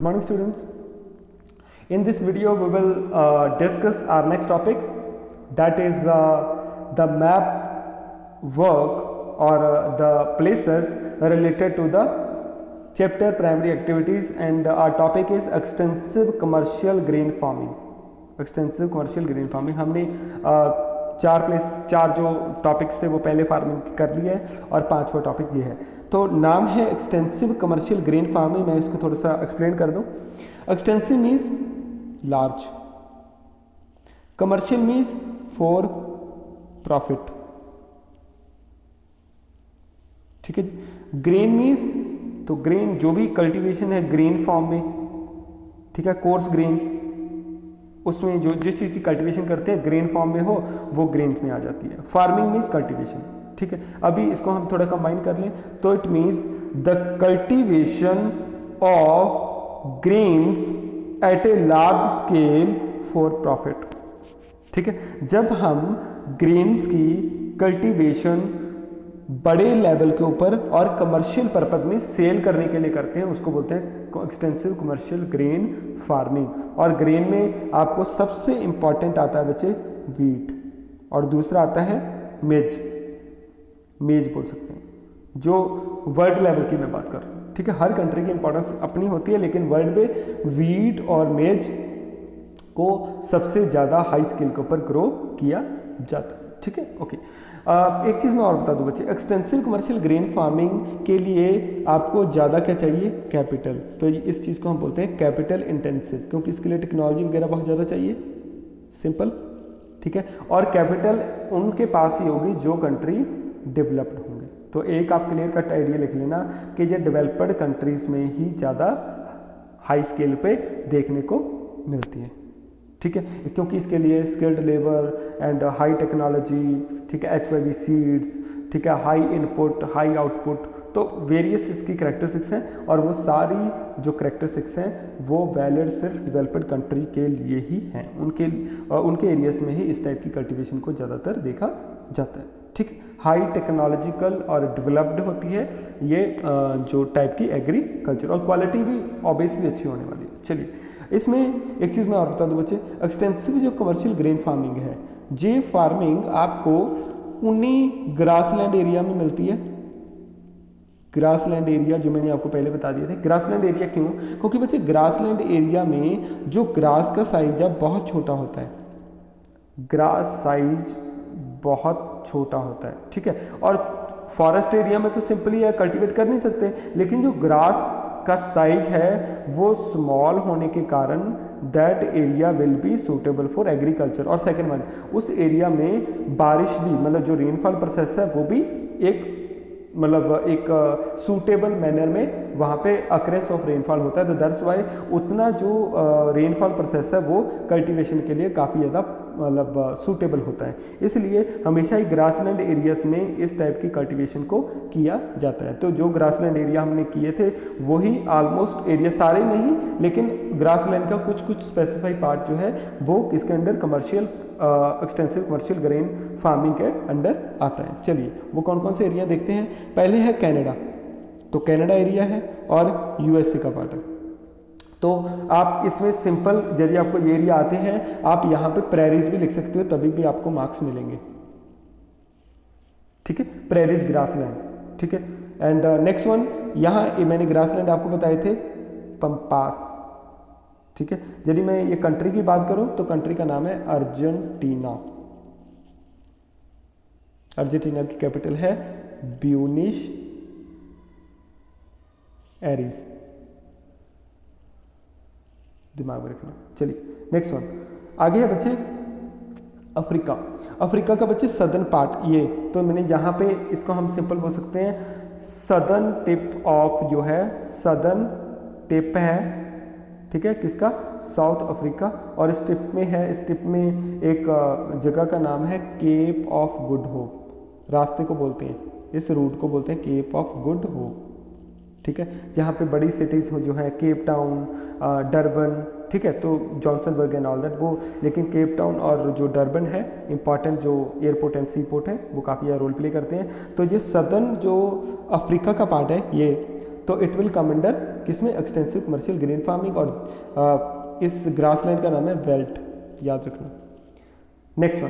Good morning students. In this video we will discuss our next topic, that is the map work or the places related to the chapter primary activities, and our topic is extensive commercial grain farming. Extensive commercial grain farming हमने चार जो topics थे वो पहले farming कर लिए है और पांचवा टॉपिक ये है। तो नाम है एक्सटेंसिव कमर्शियल ग्रेन फार्मिंग। मैं इसको थोड़ा सा एक्सप्लेन कर दूं। Extensive means large, commercial means for profit, ठीक है जी। ग्रेन मीन्स तो ग्रेन जो भी कल्टीवेशन है ग्रेन फॉर्म में, ठीक है, कोर्स ग्रेन, उसमें जो जिस चीज़ की कल्टीवेशन करते हैं ग्रेन फॉर्म में हो वो ग्रेन में आ जाती है। फार्मिंग मीन्स कल्टीवेशन, ठीक है। अभी इसको हम थोड़ा कंबाइन कर लें तो it means the cultivation of grains at a large scale for profit, ठीक है। जब हम ग्रेन्स की कल्टीवेशन बड़े लेवल के ऊपर और कमर्शियल पर्पज में सेल करने के लिए करते हैं उसको बोलते हैं एक्सटेंसिव कमर्शियल ग्रेन फार्मिंग। और ग्रेन में आपको सबसे इंपॉर्टेंट आता है बच्चे वीट, और दूसरा आता है मेज, मेज बोल सकते हैं, जो वर्ल्ड लेवल की मैं बात कर रहा हूँ, ठीक है। हर कंट्री की इंपॉर्टेंस अपनी होती है, लेकिन वर्ल्ड में वीट और मेज को सबसे ज़्यादा हाई स्केल के ऊपर ग्रो किया जाता है, ठीक है। ओके, एक चीज़ मैं और बता दूं बच्चे, एक्सटेंसिव कमर्शियल ग्रेन फार्मिंग के लिए आपको ज़्यादा क्या चाहिए, कैपिटल। तो इस चीज़ को हम बोलते हैं कैपिटल इंटेंसिव, क्योंकि इसके लिए टेक्नोलॉजी वगैरह बहुत ज़्यादा चाहिए, सिंपल, ठीक है। और कैपिटल उनके पास ही होगी जो कंट्री डेवलप्ड होंगे। तो एक आप क्लियर कट आइडिया लिख लेना कि ये डेवलप्ड कंट्रीज़ में ही ज़्यादा हाई स्केल पे देखने को मिलती है, ठीक है, क्योंकि इसके लिए skilled labour and high technology, ठीक है, HYV सीड्स, ठीक है, हाई इनपुट हाई आउटपुट, तो वेरियस इसकी करेक्टरिस्टिक्स हैं, और वो सारी जो करेक्टरिस्टिक्स हैं वो वैलिड सिर्फ डेवलप्ड कंट्री के लिए ही हैं। उनके एरियाज में ही इस टाइप की कल्टीवेशन को ज़्यादातर देखा जाता है, ठीक है। हाई टेक्नोलॉजिकल और डेवलप्ड होती है ये जो टाइप की एग्रीकल्चर, और क्वालिटी भी ऑब्वियसली अच्छी होने वाली है। चलिए, इसमें एक चीज़ मैं और बता दूं बच्चे, एक्सटेंसिव जो कमर्शियल ग्रेन फार्मिंग है, ये फार्मिंग आपको उन्हीं ग्रासलैंड एरिया में मिलती है। ग्रासलैंड एरिया जो मैंने आपको पहले बता दिए थे। ग्रासलैंड एरिया क्यों? क्योंकि बच्चे ग्रासलैंड एरिया में जो ग्रास का साइज है बहुत छोटा होता है, ग्रास साइज बहुत छोटा होता है, ठीक है। और फॉरेस्ट एरिया में तो सिंपली कल्टीवेट कर नहीं सकते, लेकिन जो ग्रास का साइज है वो स्मॉल होने के कारण that area will be suitable for agriculture. और सेकेंड वन, उस एरिया में बारिश भी, मतलब जो रेनफॉल प्रोसेस है वो भी एक सूटेबल मैनर में वहाँ पे अक्रेंस ऑफ रेनफॉल होता है। तो दैट्स वाई उतना जो रेनफॉल प्रोसेस है वो कल्टीवेशन के लिए काफ़ी ज़्यादा सूटेबल होता है। इसलिए हमेशा ही ग्रासलैंड एरियाज में इस टाइप की कल्टीवेशन को किया जाता है। तो जो ग्रासलैंड एरिया हमने किए थे वही ऑलमोस्ट एरिया, सारे नहीं लेकिन ग्रासलैंड का कुछ स्पेसिफाइड पार्ट जो है वो किसके under, commercial extensive commercial grain farming के अंडर आता है। चलिए वो कौन कौन से एरिया देखते हैं। पहले है कनाडा, तो कनाडा एरिया है और USA का पार्ट है। तो आप इसमें सिंपल, यदि आपको ये एरिया आते हैं आप यहाँ पे प्रेरीज भी लिख सकते हो, तभी भी आपको मार्क्स मिलेंगे, ठीक है। प्रेरीज ग्रासलैंड, ठीक है। एंड नेक्स्ट वन, यहाँ मैंने ग्रासलैंड आपको बताए थे पंपास, ठीक है। यदि मैं ये कंट्री की बात करूं तो कंट्री का नाम है अर्जेंटीना। अर्जेंटीना की कैपिटल है ब्यूनिस एरीज, दिमाग में रखना। चलिए नेक्स्ट वन, आगे है बच्चे अफ्रीका। अफ्रीका का बच्चे सदर्न पार्ट, ये तो मैंने यहाँ पे इसको हम सिंपल बोल सकते हैं सदर्न टिप ऑफ, जो है सदर्न टिप है, ठीक है, किसका, साउथ अफ्रीका। और इस टिप में है, इस टिप में एक जगह का नाम है केप ऑफ गुड होप, रास्ते को बोलते हैं, इस रूट को बोलते हैं केप ऑफ गुड होप, ठीक है। यहाँ पे बड़ी सिटीज़ जो है केप टाउन, डरबन, ठीक है, तो जॉनसनबर्ग एंड ऑल दैट वो, लेकिन केप टाउन और जो डरबन है इंपॉर्टेंट जो एयरपोर्ट एंड सी पोर्ट है वो काफ़ी रोल प्ले करते हैं। तो ये सदर्न जो अफ्रीका का पार्ट है ये, तो इट विल कम अंडर किसमें, एक्सटेंसिव कमर्शियल ग्रेन फार्मिंग, और इस ग्रासलैंड का नाम है वेल्ट, याद रखना। नेक्स्ट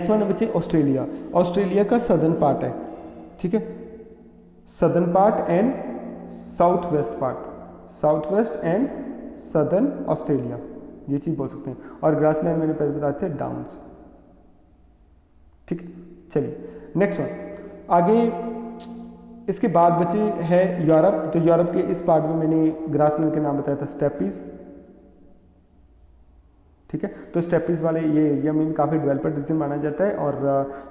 वन है बच्चे ऑस्ट्रेलिया। ऑस्ट्रेलिया का सदर्न पार्ट है, ठीक है, southern part and south west part, south west and southern Australia, ये चीज़ बोल सकते हैं। और ग्रासलैंड मैंने पहले बताए थे डाउन्स, ठीक है। चलिए नेक्स्ट वन, आगे इसके बाद बचे है यूरोप। तो यूरोप के इस पार्ट में मैंने ग्रासलैंड के नाम बताया था स्टेपीज, ठीक है। तो स्टेपीज वाले ये एरिया में भी काफ़ी डेवलप्ड रीजन माना जाता है और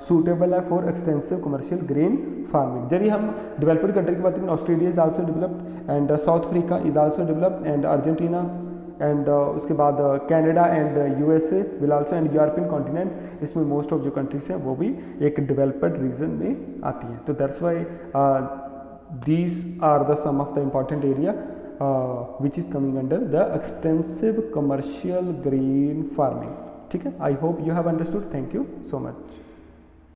सूटेबल है for extensive commercial grain farming. यदि हम डेवलप्ड कंट्री की बात करें, Australia is also developed and south Africa is also developed and Argentina and उसके बाद Canada and USA will also and European continent, इसमें मोस्ट ऑफ जो कंट्रीज हैं वो भी एक डेवलप्ड रीजन में आती हैं। तो that's why these are the some of the important area which is coming under the extensive commercial grain farming, ठीक है। I hope you have understood. Thank you so much.